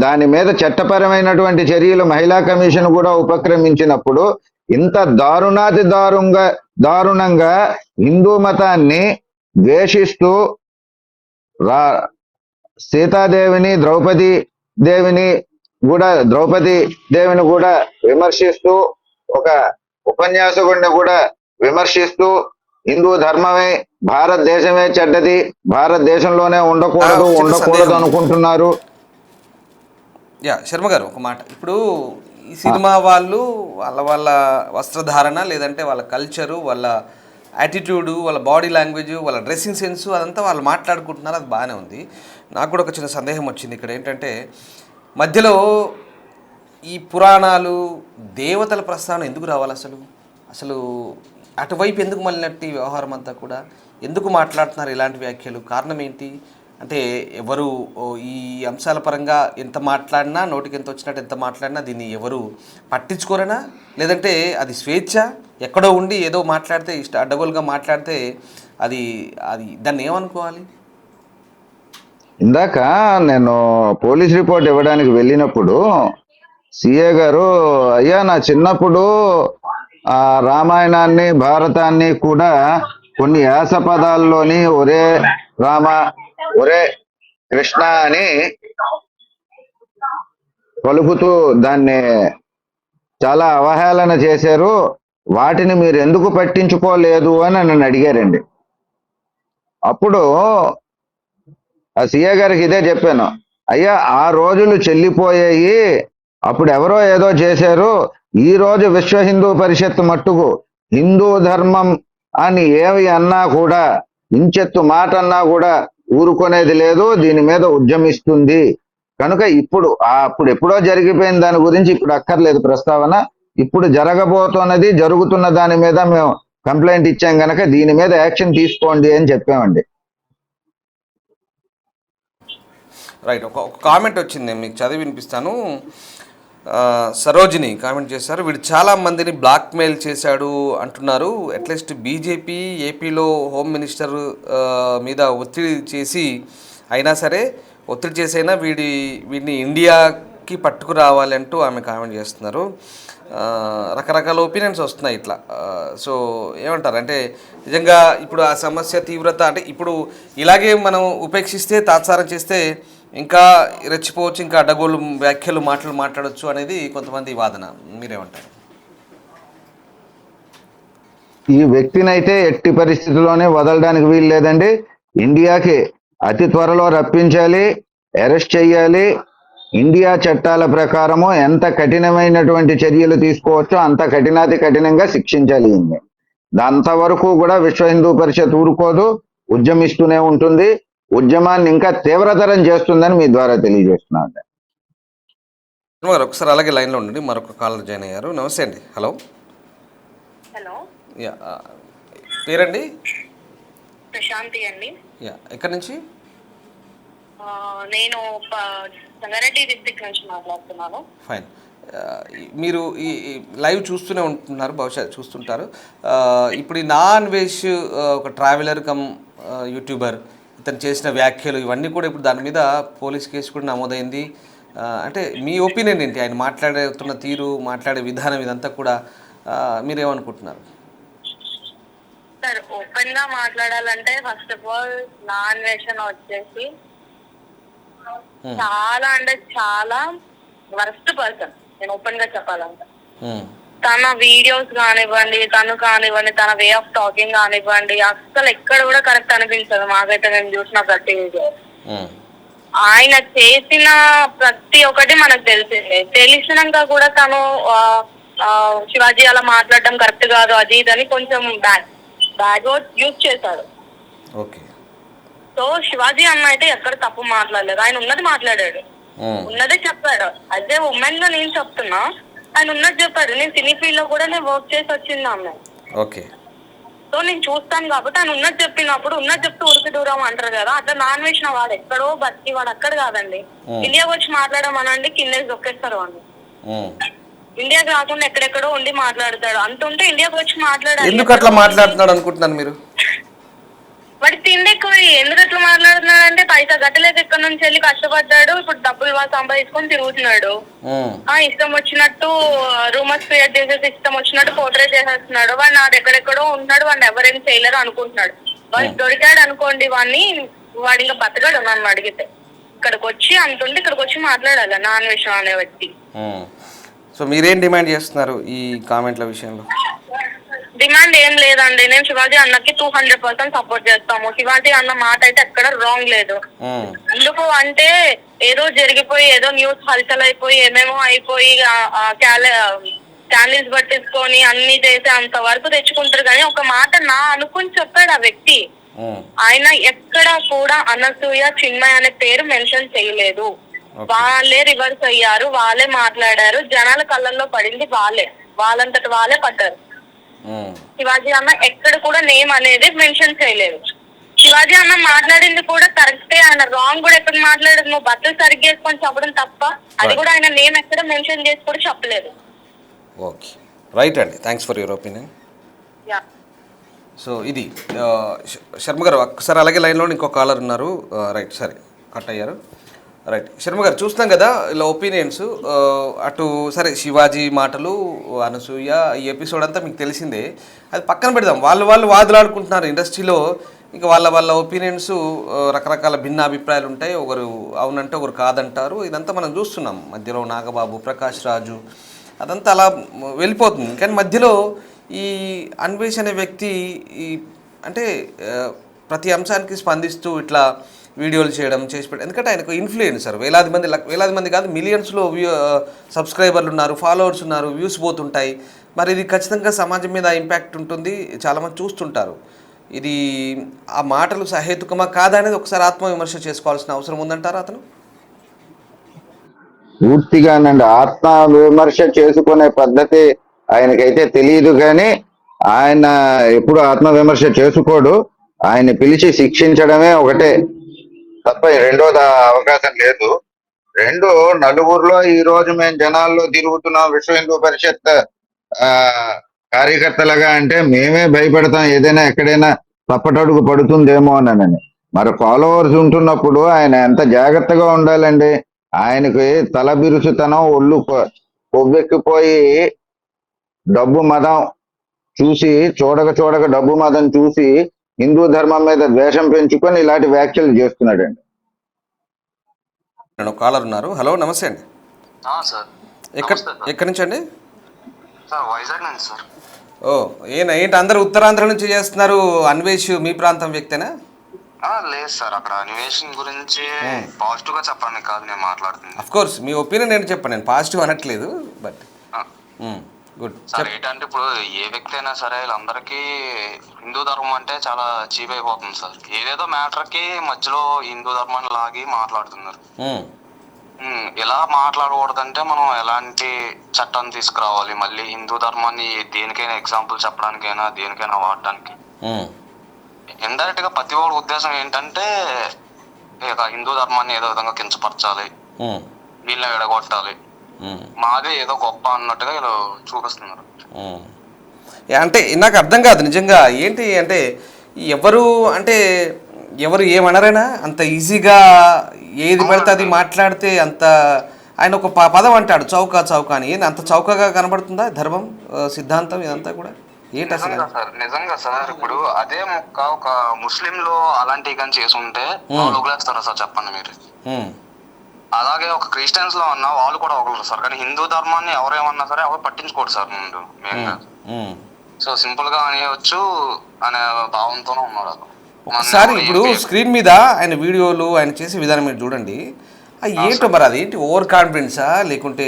దాని మీద చట్టపరమైనటువంటి చర్యలు మహిళా కమిషన్ కూడా ఉపక్రమించినప్పుడు, ఇంత దారుణంగా హిందూ మతాన్ని ద్వేషిస్తూ సీతాదేవిని ద్రౌపది దేవిని కూడా విమర్శిస్తూ, ఒక ఉపన్యాసకుడిని కూడా విమర్శిస్తూ, హిందూ ధర్మమే, భారతదేశమే చెడ్డది, భారతదేశంలోనే ఉండకూడదు అనుకుంటున్నారు. శర్మ గారు ఒక మాట, ఇప్పుడు ఈ సినిమా వాళ్ళు వాళ్ళ వస్త్రధారణ, లేదంటే వాళ్ళ కల్చరు, వాళ్ళ యాటిట్యూడు, వాళ్ళ బాడీ లాంగ్వేజ్, వాళ్ళ డ్రెస్సింగ్ సెన్సు, అదంతా వాళ్ళు మాట్లాడుకుంటున్నారు. అది బాగానే ఉంది. నాకు కూడా ఒక చిన్న సందేహం వచ్చింది ఇక్కడ. ఏంటంటే మధ్యలో ఈ పురాణాలు, దేవతల ప్రస్థానం ఎందుకు రావాలి? అసలు అటువైపు ఎందుకు మళ్ళినట్టు ఈ వ్యవహారం అంతా కూడా ఎందుకు మాట్లాడుతున్నారు ఇలాంటి వ్యాఖ్యలు? కారణం ఏంటి? అంటే ఎవరు ఈ అంశాల పరంగా ఎంత మాట్లాడినా, నోటికి ఎంత వచ్చినట్టు ఎంత మాట్లాడినా దీన్ని ఎవరు పట్టించుకోరేనా? లేదంటే అది స్వేచ్ఛ, ఎక్కడో ఉండి ఏదో మాట్లాడితే అడ్డగోలుగా మాట్లాడితే అది దాన్ని ఏమనుకోవాలి? ఇందాక నేను పోలీస్ రిపోర్ట్ ఇవ్వడానికి వెళ్ళినప్పుడు సిఏ గారు, అయ్యా నా చిన్నప్పుడు ఆ రామాయణాన్ని, భారతాన్ని కూడా కొన్ని యాస పదాల్లోని ఒరే రామ, ఒరే కృష్ణ అని పలుకుతూ దాన్ని చాలా అవహేళన చేశారు. వాటిని మీరు ఎందుకు పట్టించుకోలేదు అని నన్ను అడిగారండి. అప్పుడు ఆ సీఏ గారికి ఇదే చెప్పాను, అయ్యా ఆ రోజులు చెల్లిపోయాయి, అప్పుడు ఎవరో ఏదో చేశారు. ఈ రోజు విశ్వ హిందూ పరిషత్ మట్టుకు హిందూ ధర్మం అని ఏవి అన్నా కూడా, ఇంచెత్తు మాట అన్నా కూడా ఊరుకునేది లేదు, దీని మీద ఉద్యమిస్తుంది. కనుక అప్పుడు ఎప్పుడో జరిగిపోయిన దాని గురించి ఇప్పుడు అక్కర్లేదు ప్రస్తావన. ఇప్పుడు జరగబోతున్నది, జరుగుతున్న దాని మీద మేము కంప్లైంట్ ఇచ్చాం కనుక దీని మీద యాక్షన్ తీసుకోండి అని చెప్పామండి. రైట్. ఒక కామెంట్ వచ్చింది, నేను మీకు చదివి వినిపిస్తాను. సరోజిని కామెంట్ చేశారు, వీడు చాలా మందిని బ్లాక్మెయిల్ చేశాడు అంటున్నారు. అట్లీస్ట్ బీజేపీ ఏపీలో హోమ్ మినిస్టర్ మీద ఒత్తిడి చేసి అయినా సరే, ఒత్తిడి చేసైనా వీడిని ఇండియాకి పట్టుకురావాలి అంటూ ఆమె కామెంట్ చేస్తున్నారు. రకరకాల ఒపీనియన్స్ వస్తున్నాయి ఇట్లా. సో ఏమంటారు అంటే, నిజంగా ఇప్పుడు ఆ సమస్య తీవ్రత, అంటే ఇప్పుడు ఇలాగే మనం ఉపేక్షిస్తే, తాత్సారం చేస్తే ఇంకా రెచ్చిపోవచ్చు, ఇంకా అడ్డగోలు వ్యాఖ్యలు మాట్లాడవచ్చు అనేది కొంతమంది వాదన. మీరేమంటారు? ఈ వ్యక్తినైతే ఎట్టి పరిస్థితుల్లోనే వదలడానికి వీలు లేదండి. ఇండియాకి అతి త్వరలో రప్పించాలి, అరెస్ట్ చేయాలి. ఇండియా చట్టాల ప్రకారము ఎంత కఠినమైనటువంటి చర్యలు తీసుకోవచ్చో అంత కఠినంగా శిక్షించాలి. అంతవరకు కూడా విశ్వ హిందూ పరిషత్ ఊరుకోదు, ఉద్యమిస్తూనే ఉంటుంది. ఉద్యమాన్ని ఇంకా తీవ్రతరం చేస్తుందని మీ ద్వారా తెలియజేస్తున్నాను. ఒకసారి అలాగే లైన్లో ఉండండి. మరొక కాలర్ జాయిన్ అయ్యారు. నమస్తే అండి. హలో. హలో. పేరండి? ప్రశాంతి అండి. యా, ఎక్కడి నుంచి? నేను సంగారెడ్డి డిస్ట్రిక్ట్ నుంచి మాట్లాడుతున్నాను. ఫైన్. మీరు ఈ లైవ్ చూస్తూనే ఉంటున్నారు, బహుశా చూస్తుంటారు. ఇప్పుడు ఈ నా అన్వేష్ ఒక ట్రావెలర్ కమ్ యూట్యూబర్, ఇతను చేసిన వ్యాఖ్యలు ఇవన్నీ కూడా ఇప్పుడు దాని మీద పోలీస్ కేసు కూడా నమోదైంది. అంటే మీ ఒపీనియన్ ఏంటి? ఆయన మాట్లాడుతున్న తీరు, మాట్లాడే విధానం ఇదంతా కూడా మీరేమనుకుంటున్నారు? సార్, ఓపెన్ గా మాట్లాడాలంటే ఫస్ట్ ఆఫ్ ఆల్ నా అన్వేషణ వచ్చేసి చాలా అంటే చాలా వరస్ట్ పర్సన్. నేను ఓపెన్ గా చెప్పాలంటే తన వీడియోస్ కానివ్వండి, తన వే ఆఫ్ టాకింగ్ కానివ్వండి, అస్సలు ఎక్కడ కూడా కరెక్ట్ అనిపించదు మాకైతే. నేను చూసిన ప్రతి వీడియో, ఆయన చేసిన ప్రతి ఒక్కటి మనకు తెలిసిందే. తెలిసినాక కూడా తను శివాజీ అలా మాట్లాడడం కరెక్ట్ కాదు, అది ఇదని కొంచెం బ్యాడ్ వర్డ్స్ యూజ్ చేశాడు. ఓకే. సో శివాజీ అన్న అయితే ఎక్కడ తప్పు మాట్లాడలేదు. ఆయన ఉన్నది మాట్లాడాడు, ఉన్నదే చెప్పాడు. అదే ఉమెన్ గా నేను చెప్తున్నా, ఆయన ఉన్నది చెప్పాడు. నేను సినీ ఫీల్డ్ లో కూడా నేను వర్క్ చేసి వచ్చింది అమ్మాయి. ఓకే. సో నేను చూస్తాను కాబట్టి ఆయన ఉన్నది చెప్పినప్పుడు ఉన్నది చెప్తూ ఉరికి దూరం అంటారు కదా, అట్లా నాన్ వేసిన వాడు ఎక్కడో బతికి వాడు అక్కడ కాదండి. ఇండియాకి వచ్చి మాట్లాడమనండి, కిందేసి దొక్కేస్తారు వాడిని. ఇండియాకి రాకుండా ఎక్కడెక్కడో ఉండి మాట్లాడతాడు. అంత ఉంటే ఇండియాకి వచ్చి మాట్లాడాలి. ఎందుకు అట్లా మాట్లాడుతున్నాడు అనుకుంటున్నాను మీరు? వాడి తిండి ఎక్కువ. ఎందుకు అట్లా మాట్లాడుతున్నాడు అంటే పైసా గట్టలేక ఇక్కడ నుంచి వెళ్ళి కష్టపడ్డాడు, ఇప్పుడు డబ్బులు సంపాదించుకొని తిరుగుతున్నాడు. ఇష్టం వచ్చినట్టు రూమర్స్ క్రియేట్ చేసేసి ఇష్టం వచ్చినట్టు పోర్ట్రేట్ చేసేస్తున్నాడు. వాడు నాది ఎక్కడెక్కడో ఉంటున్నాడు, వాడిని ఎవరేం చేయలేరు అనుకుంటున్నాడు. వాడు దొరికాడు అనుకోండి, వాడు ఇంకా బతకడు. నన్ను అడిగితే ఇక్కడికి వచ్చి అంటుంటే ఇక్కడికి వచ్చి మాట్లాడాలి నా అన్వేషణ అనే వ్యక్తి. సో మీరేం డిమాండ్ చేస్తున్నారు ఈ కామెంట్ల విషయంలో? డిమాండ్ ఏం లేదండి. నేను శివాజీ అన్నకి 200% సపోర్ట్ చేస్తాము. శివాజీ అన్న మాట అయితే ఎక్కడ రాంగ్ లేదు. ఎందుకు అంటే ఏదో జరిగిపోయి ఏదో న్యూస్ హల్చల్ అయిపోయి ఏమేమో అయిపోయి క్యాండిల్స్ పట్టించుకొని అన్ని చేసి అంత వరకు తెచ్చుకుంటారు. కానీ ఒక మాట నా అనుకుని చెప్పాడు ఆ వ్యక్తి. ఆయన ఎక్కడ కూడా అనసూయ, చిన్మయ్ అనే పేరు మెన్షన్ చేయలేదు. వాళ్ళే రివర్స్ అయ్యారు, వాళ్ళే మాట్లాడారు, జనాల కళ్ళల్లో పడింది వాళ్ళంతటి వాళ్ళే పడ్డారు. శివాజీ అన్న ఎక్కడ కూడా నేమ్ అనేది మెన్షన్ చేయలేదు. శివాజీ అన్న మాట్లాడింది కూడా కరెక్టే, ఆయన రాంగ్ కూడా ఎక్కడ మాట్లాడదు. నువ్వు బట్టలు సరిగ్గా వేసుకొని చెప్పడం తప్ప, అది కూడా ఆయన నేమ్ ఎక్కడ మెన్షన్ చేసి కూడా చెప్పలేదు. ఓకే, రైట్ అండి, thanks for your opinion. So ఇది శర్మ గారు, ఒక్కసారి అలాగే లైన్లో ఇంకో కాలర్ ఉన్నారు. రైట్, సరే, కట్ అయ్యారు. రైట్, శర్మ గారు, చూస్తున్నాం కదా ఇలా ఒపీనియన్స్. అటు సరే శివాజీ మాటలు, అనసూయ, ఈ ఎపిసోడ్ అంతా మీకు తెలిసిందే. అది పక్కన పెడదాం. వాళ్ళు వాదులాడుకుంటున్నారు ఇండస్ట్రీలో. ఇంకా వాళ్ళ ఒపీనియన్స్, రకరకాల భిన్న అభిప్రాయాలు ఉంటాయి. ఒకరు అవునంటే ఒకరు కాదంటారు. ఇదంతా మనం చూస్తున్నాం. మధ్యలో నాగబాబు, ప్రకాష్ రాజు, అదంతా అలా వెళ్ళిపోతుంది. కానీ మధ్యలో ఈ అన్వేష్ అనే వ్యక్తి అంటే ప్రతి అంశానికి స్పందిస్తూ ఇట్లా వీడియోలు చేసి పెట్టారు. ఎందుకంటే ఆయనకు ఇన్ఫ్లుయెన్సర్. వేలాది మంది కాదు, మిలియన్స్లో సబ్స్క్రైబర్లు ఉన్నారు, ఫాలోవర్స్ ఉన్నారు, వ్యూస్ పోతుంటాయి. మరి ఇది ఖచ్చితంగా సమాజం మీద ఇంపాక్ట్ ఉంటుంది, చాలామంది చూస్తుంటారు. ఇది ఆ మాటలు సహేతుకమా కాదా అనేది ఒకసారి ఆత్మవిమర్శ చేసుకోవాల్సిన అవసరం ఉందంటారా అతను? పూర్తిగానండి, ఆత్మ విమర్శ చేసుకునే పద్ధతి ఆయనకైతే తెలియదు. కానీ ఆయన ఎప్పుడు ఆత్మ విమర్శ చేసుకోడు. ఆయన పిలిచి శిక్షించడమే ఒకటే తప్ప రెండోది అవకాశం లేదు. రెండు, నలుగురిలో ఈ రోజు మేము జనాల్లో తిరుగుతున్నాం విశ్వ హిందూ పరిషత్ కార్యకర్తలుగా అంటే మేమే భయపడతాం, ఏదైనా ఎక్కడైనా తప్పటడుగు పడుతుందేమో అని. మరి ఫాలోవర్స్ ఉంటున్నప్పుడు ఆయన ఎంత జాగ్రత్తగా ఉండాలండి. ఆయనకి తల బిరుసుతనం, ఒళ్ళు కొవ్వెక్కిపోయి డబ్బు మదం చూసి, చూడక డబ్బు మదం చూసి హిందూ ధర్మం మీద ద్వేషం పెంచుకొని ఇలాంటి వ్యాఖ్యలు చేస్తున్నాడండి. కాలర్ ఉన్నారు. హలో, నమస్తే అండి. సార్, ఎక్కడి నుంచి అండి? సార్, వైజాగ్ నుంచి సార్. ఓ, ఏంటి అందరూ ఉత్తరాంధ్ర నుంచి చేస్తున్నారు? అన్వేష్ మీ ప్రాంతం వ్యక్తేనా? లేదు సార్, అక్కడ అన్వేషణ గురించి పాజిటివ్ గా చెప్పడానికి కాదు నేను మాట్లాడుతుంది. అఫ్ కోర్స్ మీ ఒపీనియన్ ఏంటి చెప్పండి, నేను పాజిటివ్ అనట్లేదు, బట్ గుడ్ సార్. ఏంటంటే ఇప్పుడు ఏ వ్యక్తి అయినా సరే వీళ్ళందరికీ హిందూ ధర్మం అంటే చాలా చీప్ అయిపోతుంది సార్. ఏదేదో మ్యాటర్ కి మధ్యలో హిందూ ధర్మాన్ని లాగి మాట్లాడుతున్నారు. ఇలా మాట్లాడకూడదంటే మనం ఎలాంటి చట్టాన్ని తీసుకురావాలి? మళ్ళీ హిందూ ధర్మాన్ని దేనికైనా ఎగ్జాంపుల్ చెప్పడానికైనా దేనికైనా వాడడానికి ఇండైరెక్ట్ గా ప్రతి ఒక్కరి ఉద్దేశం ఏంటంటే ఇక హిందూ ధర్మాన్ని ఏదో విధంగా కించపరచాలి, వీళ్ళని విడగొట్టాలి, మాదే ఏదో గొప్ప అన్నట్టుగా వీళ్ళు చూపిస్తున్నారు. అంటే నాకు అర్థం కాదు నిజంగా ఏంటి అంటే ఎవరు ఏమనరైనా అంత ఈజీగా ఏది పడితే అది మాట్లాడితే అంత ఆయన ఒక పదం అంటాడు చౌక అని అంత చౌకగా కనబడుతుందా ధర్మం సిద్ధాంతం ఇదంతా కూడా ఏంటి అసలు? నిజంగా సార్ ఇప్పుడు అదే మొక్క ఒక ముస్లిం లో అలాంటివి కానీ చేసుంటే వాళ్ళు వదిలేస్తారా సార్ చెప్పండి మీరు? అలాగే ఒక క్రిస్టియన్స్ లో అన్నా వాళ్ళు కూడా వదలరు సార్. కానీ హిందూ ధర్మాన్ని ఎవరేమన్నా సరే ఎవరు పట్టించుకోరు సార్ ముందు మెయిన్గా. సో సింపుల్ గా అనేయచ్చు అనే భావంతోనే ఉన్నాడు. ఒకసారి ఇప్పుడు స్క్రీన్ మీద ఆయన వీడియోలు ఆయన చేసే విధానం మీరు చూడండి. ఏంటో మరి అదేంటి ఓవర్ కాన్ఫిడెన్సా లేకుంటే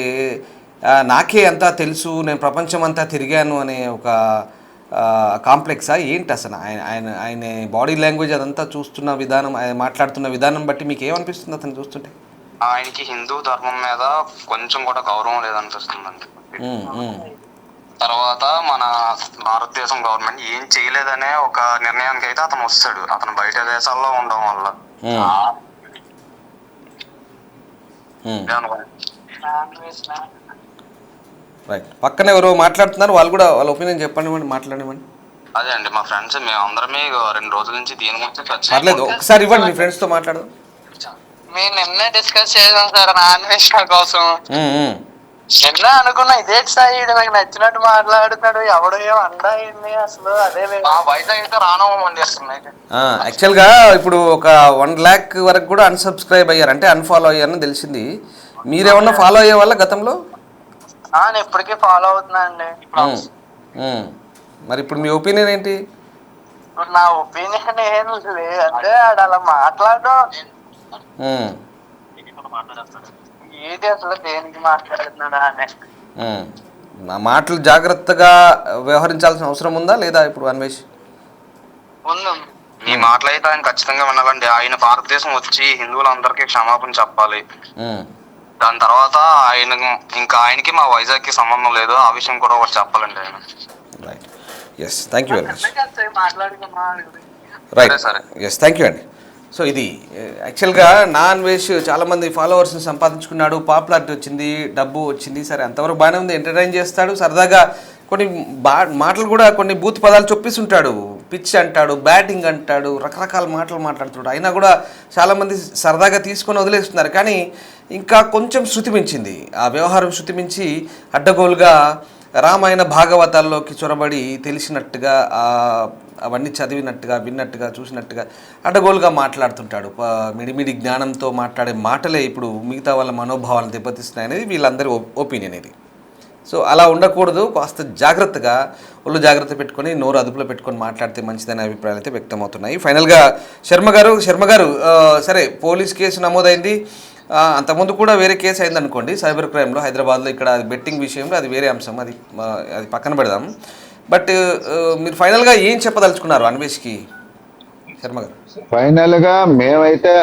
నాకే అంతా తెలుసు నేను ప్రపంచం అంతా తిరిగాను అనే ఒక కాంప్లెక్సా ఏంటి అసలు? ఆయన బాడీ లాంగ్వేజ్ అదంతా చూస్తున్న విధానం, ఆయన మాట్లాడుతున్న విధానం బట్టి మీకు ఏమనిపిస్తుంది అతను చూస్తుంటే? ఆయనకి హిందూ ధర్మం మీద కొంచెం కూడా గౌరవం లేదనిపిస్తుందండి. తర్వాత మన భారతదేశం గవర్నమెంట్ ఏం చేయలేదనే ఒక నిర్ణయానికి అయితే అతను వస్తాడు, అతను బయట దేశాల్లో ఉండడం వల్ల. రైట్, పక్కన ఎవరో మాట్లాడుతున్నారు, వాళ్ళు కూడా వాళ్ళ ఒపీనియన్ చెప్పండి, మాట్లాడమని. అదే అండి మా ఫ్రెండ్స్ మేము అందరమే 2 రోజుల నుంచి దీని గురించి పర్లేదు ఒకసారి ఇవ్వండి మీ ఫ్రెండ్స్ తో మాట్లాడదాం. మేము నిన్నే డిస్కస్ చేసాం సార్ నాన్వేషణ కోసం. నిన్న అనుకున్నా ఇదే స్థాయి నాకు నచ్చినట్టు మాట్లాడుతాడు, ఎవడో ఏమో అండాయింది అసలు. అదే వైజాగ్ అయితే రానవ్వమండి అసలు. యాక్చువల్గా ఇప్పుడు ఒక 1 lakh వరకు కూడా అన్సబ్స్క్రైబ్ అయ్యారు, అంటే అన్ఫాలో అయ్యారని తెలిసింది. మీరేమన్నా ఫాలో అయ్యే వాళ్ళ గతంలో? నేను ఇప్పటికీ ఫాలో అవుతున్నా అండి. మరి ఇప్పుడు మీ ఒపీనియన్ ఏంటి? నా ఒపీనియన్ ఏం లేదు, అంటే ఆడు అలా మాట్లాడడం ఏంటి అసలు, దేనికి మాట్లాడుతున్నాడా అని. నా మాటలు జాగ్రత్తగా వ్యవహరించాల్సిన అవసరం ఉందా లేదా ఇప్పుడు అన్వేష్? ఈ మాటలు అయితే ఆయన ఖచ్చితంగా వినాలండి. ఆయన భారతదేశం వచ్చి హిందువులందరికీ క్షమాపణ చెప్పాలి. దాని తర్వాత ఆయనకి మా వైజాగ్ కి సంబంధం లేదు, ఆ విషయం కూడా ఒకటి చెప్పాలండి ఆయన. Right, yes, thank you very much. మాట్లాడుకున్నా రైట్, ఎస్, థ్యాంక్ యూ అండి. సో ఇది యాక్చువల్గా అన్వేష్ చాలామంది ఫాలోవర్స్ని సంపాదించుకున్నాడు, పాపులారిటీ వచ్చింది, డబ్బు వచ్చింది. సరే అంతవరకు బాగానే ఉంది, ఎంటర్టైన్ చేస్తాడు, సరదాగా కొన్ని మాటలు కూడా కొన్ని బూత్ పదాలు చొప్పిస్తుంటాడు, పిచ్ అంటాడు, బ్యాటింగ్ అంటాడు, రకరకాల మాటలు మాట్లాడుతున్నాడు. అయినా కూడా చాలామంది సరదాగా తీసుకొని వదిలేస్తున్నారు. కానీ ఇంకా కొంచెం శృతి మించింది, ఆ వ్యవహారం శృతి మించి అడ్డగోలుగా రామాయణ భాగవతాల్లోకి చొరబడి తెలిసినట్టుగా అవన్నీ చదివినట్టుగా విన్నట్టుగా చూసినట్టుగా అడ్డగోలుగా మాట్లాడుతుంటాడు. మిడిమిడి జ్ఞానంతో మాట్లాడే మాటలే ఇప్పుడు మిగతా వాళ్ళ మనోభావాలను దెబ్బతీస్తున్నాయి అనేది వీళ్ళందరి ఒపీనియన్ ఇది. సో అలా ఉండకూడదు, కాస్త జాగ్రత్తగా ఒళ్ళు జాగ్రత్త పెట్టుకొని నోరు అదుపులో పెట్టుకొని మాట్లాడితే మంచిదనే అభిప్రాయాలు అయితే వ్యక్తమవుతున్నాయి. ఫైనల్గా శర్మ గారు సరే పోలీస్ కేసు నమోదైంది, అంతకుముందు కూడా వేరే కేసు అయిందనుకోండి సైబర్ క్రైమ్లో హైదరాబాద్లో. ఇక్కడ అది బెట్టింగ్ విషయంలో అది వేరే అంశం, అది పక్కన పెడదాం. బట్ మీరు ఫైనల్గా ఏం చెప్పదలుచుకున్నారు అన్వేష్కి శర్మ గారు? ఫైనల్గా మేమైతే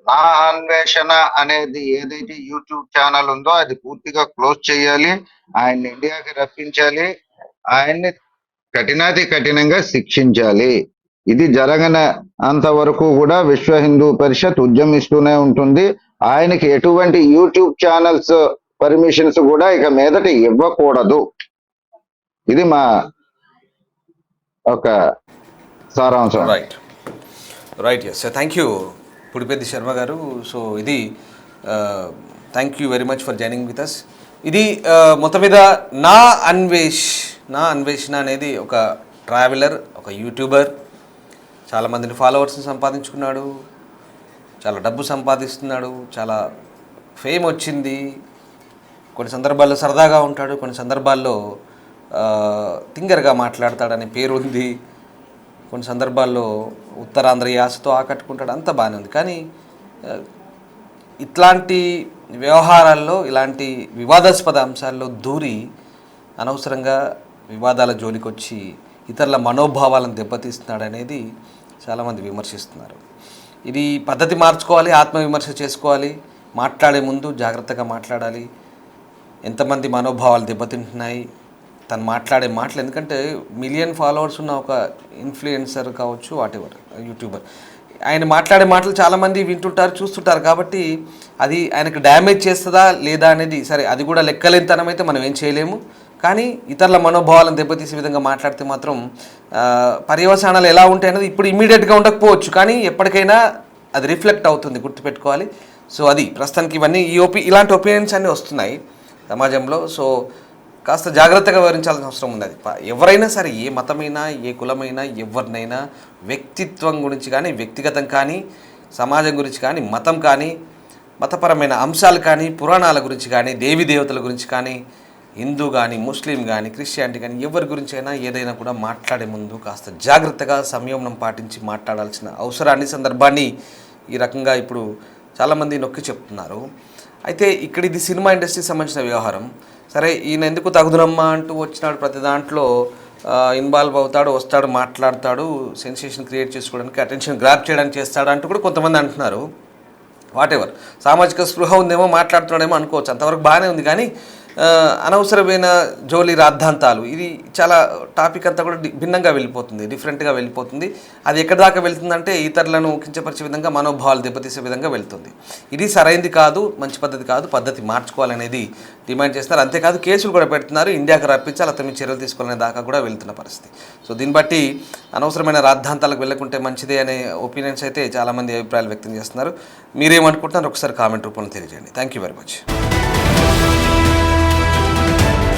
నా అన్వేషణ అనేది ఏదైతే యూట్యూబ్ ఛానల్ ఉందో అది పూర్తిగా క్లోజ్ చేయాలి, ఆయన్ని ఇండియాకి రప్పించాలి, ఆయన్ని కఠినంగా శిక్షించాలి. ఇది జరగన అంతవరకు కూడా విశ్వ హిందూ పరిషత్ ఉద్యమిస్తూనే ఉంటుంది. ఆయనకి ఎటువంటి యూట్యూబ్ ఛానల్స్ పర్మిషన్స్ కూడా ఇక మీదట ఇవ్వకూడదు. ఇది మా ఒక సారాంశం. Right, yes, thank you Pudipeddi Sharma గారు. సో ఇది thank you very much for joining with us. ఇది మొత్తం మీద నా అన్వేషణ అనేది ఒక ట్రావెలర్, ఒక యూట్యూబర్, చాలామందిని ఫాలోవర్స్ని సంపాదించుకున్నాడు, చాలా డబ్బు సంపాదిస్తున్నాడు, చాలా ఫేమ్ వచ్చింది. కొన్ని సందర్భాల్లో సరదాగా ఉంటాడు, కొన్ని సందర్భాల్లో తింగర్గా మాట్లాడతాడనే పేరు ఉంది, కొన్ని సందర్భాల్లో ఉత్తరాంధ్ర యాసతో ఆకట్టుకుంటాడు, అంతా బాగానే ఉంది. కానీ ఇట్లాంటి వ్యవహారాల్లో ఇలాంటి వివాదాస్పద అంశాల్లో దూరి అనవసరంగా వివాదాల జోలికి వచ్చి ఇతరుల మనోభావాలను దెబ్బతీస్తున్నాడు అనేది చాలామంది విమర్శిస్తున్నారు. ఇది పద్ధతి మార్చుకోవాలి, ఆత్మవిమర్శ చేసుకోవాలి, మాట్లాడే ముందు జాగ్రత్తగా మాట్లాడాలి. ఎంతమంది మనోభావాలు దెబ్బతింటున్నాయి, తను మాట్లాడే మాటలు, ఎందుకంటే మిలియన్ ఫాలోవర్స్ ఉన్న ఒక ఇన్ఫ్లుయెన్సర్ కావచ్చు, వాటెవర్ యూట్యూబర్, ఆయన మాట్లాడే మాటలు చాలామంది వింటుంటారు, చూస్తుంటారు. కాబట్టి అది ఆయనకు డ్యామేజ్ చేస్తుందా లేదా అనేది సరే, అది కూడా లెక్కలేనితనం అయితే మనం ఏం చేయలేము. కానీ ఇతరుల మనోభావాలను దెబ్బతీసే విధంగా మాట్లాడితే మాత్రం పర్యవసానాలు ఎలా ఉంటాయనేది ఇప్పుడు ఇమీడియట్గా ఉండకపోవచ్చు, కానీ ఎప్పటికైనా అది రిఫ్లెక్ట్ అవుతుంది, గుర్తుపెట్టుకోవాలి. సో అది ప్రస్తుతానికి ఇవన్నీ ఇలాంటి ఒపీనియన్స్ అన్నీ వస్తున్నాయి సమాజంలో. సో కాస్త జాగ్రత్తగా వివరించాల్సిన అవసరం ఉంది. అది ఎవరైనా సరే, ఏ మతమైనా, ఏ కులమైనా, ఎవరినైనా వ్యక్తిత్వం గురించి కానీ, వ్యక్తిగతం కానీ, సమాజం గురించి కానీ, మతం కానీ, మతపరమైన అంశాలు కానీ, పురాణాల గురించి కానీ, దేవీ దేవతల గురించి కానీ, హిందూ కానీ, ముస్లిం కానీ, క్రిస్టియానిటీ కానీ, ఎవరి గురించి అయినా ఏదైనా కూడా మాట్లాడే ముందు కాస్త జాగ్రత్తగా సంయమనం పాటించి మాట్లాడాల్సిన అవసరాన్ని, సందర్భాన్ని ఈ రకంగా ఇప్పుడు చాలామంది నొక్కి చెప్తున్నారు. అయితే ఇక్కడ ఇది సినిమా ఇండస్ట్రీకి సంబంధించిన వ్యవహారం. సరే, ఈయన ఎందుకు తగుదునమ్మా అంటూ వచ్చినాడు, ప్రతి దాంట్లో ఇన్వాల్వ్ అవుతాడు, వస్తాడు, మాట్లాడతాడు, సెన్సేషన్ క్రియేట్ చేసుకోవడానికి, అటెన్షన్ గ్రాప్ చేయడానికి చేస్తాడు అంటూ కూడా కొంతమంది అంటున్నారు. వాటెవర్, సామాజిక స్పృహ ఉందేమో, మాట్లాడుతున్నాడేమో అనుకోవచ్చు, అంతవరకు బాగానే ఉంది. కానీ అనవసరమైన జోలి రాద్ధాంతాలు, ఇది చాలా టాపిక్ అంతా కూడా భిన్నంగా వెళ్ళిపోతుంది, డిఫరెంట్గా వెళ్ళిపోతుంది. అది ఎక్కడి దాకా వెళ్తుందంటే ఇతరులను కించపరిచే విధంగా, మనోభావాలు దెబ్బతీసే విధంగా వెళ్తుంది. ఇది సరైంది కాదు, మంచి పద్ధతి కాదు, పద్ధతి మార్చుకోవాలనేది డిమాండ్ చేస్తున్నారు. అంతేకాదు కేసులు కూడా పెడుతున్నారు, ఇండియాకి రప్పించాలి, అతని మీద చర్యలు తీసుకోవాలనే దాకా కూడా వెళ్తున్న పరిస్థితి. సో దీన్ని బట్టి అనవసరమైన రాద్ధాంతాలకు వెళ్ళకుంటే మంచిదే అనే ఒపీనియన్స్ అయితే చాలామంది అభిప్రాయాలు వ్యక్తం చేస్తున్నారు. మీరేమనుకుంటున్నారు ఒకసారి కామెంట్ రూపంలో తెలియజేయండి. Thank you very much.